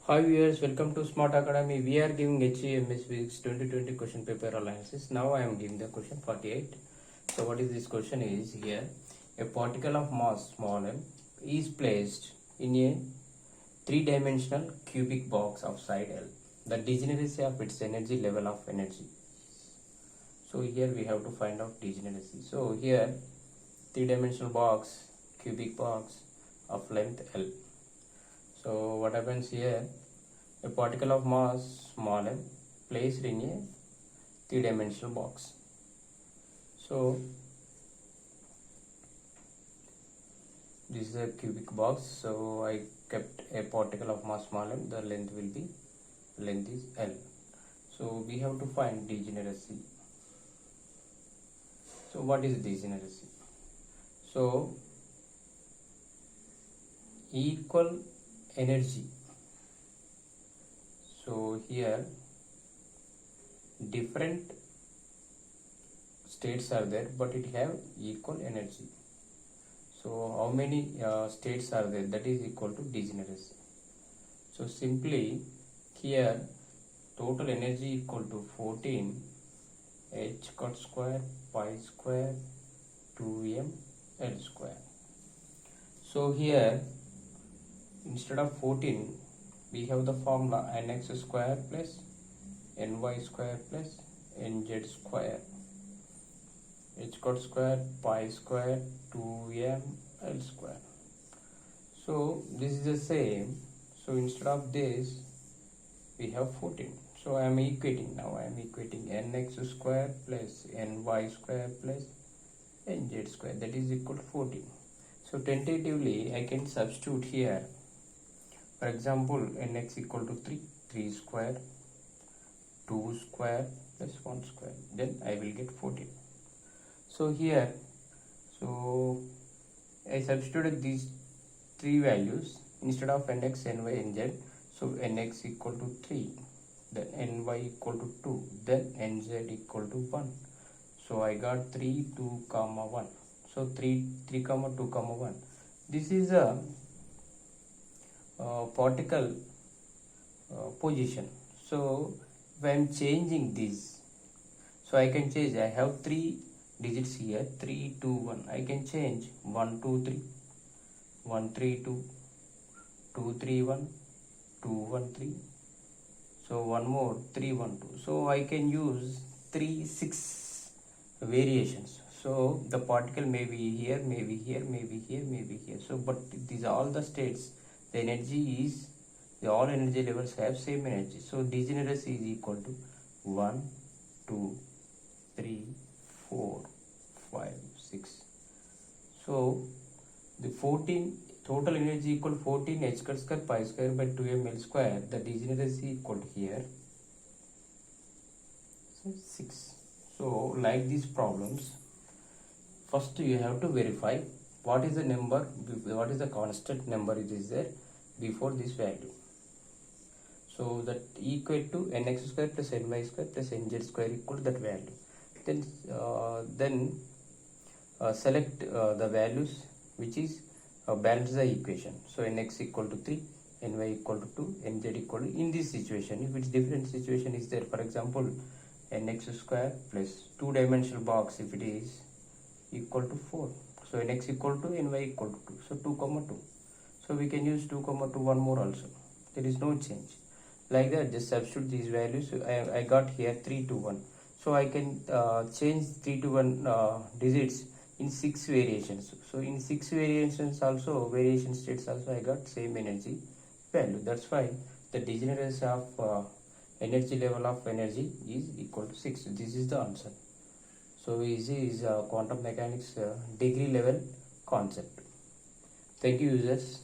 Hi viewers, welcome to Smart Academy. We are giving HEMS Physics 2020 question paper analysis. Now I am giving the question 48. So what is this question is here. A particle of mass small m is placed in a three-dimensional cubic box of side L. The degeneracy of its energy level of energy. So here we have to find out degeneracy. So here three-dimensional box, cubic box of length L. So what happens here, a particle of mass small m placed in a three-dimensional box. So this is a cubic box, so I kept a particle of mass small m, the length is L. So we have to find degeneracy. So what is degeneracy? So equal energy. So here different states are there, but it have equal energy. So how many states are there? That is equal to degeneracy. So simply here total energy equal to 14 h cut square pi square 2m L square. So here instead of 14 we have the formula nx square plus ny square plus nz square h cut square pi square 2m L square. So this is the same. So instead of this we have 14. So I am equating now. I am equating nx square plus ny square plus nz square, that is equal to 14. So tentatively I can substitute here. For example, nx equal to 3 square, 2 square plus 1 square, then I will get 14. So here, so I substituted these three values instead of nx, ny, nz. So nx equal to 3, then ny equal to 2, then nz equal to 1. So I got 3, 2, 1. So 3, 2, 1. This is a particle position. So if I am changing this, so I can change. I have 3 digits here, 3, 2, 1. I can change 1, 2, 3, 1, 3, 2, 2, 3, 1, 2, 1, 3. So one more 3, 1, 2. So I can use 3, 6 variations. So the particle may be here, maybe here, maybe here, maybe here. So but these are all the states. The energy is, the all energy levels have same energy. So degeneracy is equal to 1, 2, 3, 4, 5, 6. So the 14 total energy equal 14 h cut square pi square by 2m L square. The degeneracy equal to here, so 6. So like these problems, first you have to verify what is the number, what is the constant number it is there before this value. So that equal to nx square plus ny square plus nz square equal to that value. Then select the values which is balance the equation. So nx equal to 3, ny equal to 2, nz equal to, in this situation, if it's different situation is there, for example nx square plus 2-dimensional box, if it is equal to 4, so nx equal to ny equal to 2, so 2 comma 2. So we can use 2 comma 2 one more also, there is no change. Like that, just substitute these values. I got here 3 to 1. So I can change 3 to 1 digits in 6 variations. So in 6 variations also, variation states also, I got same energy value. That's why the degeneracy of energy level of energy is equal to 6. This is the answer. So easy is quantum mechanics degree level concept. Thank you users.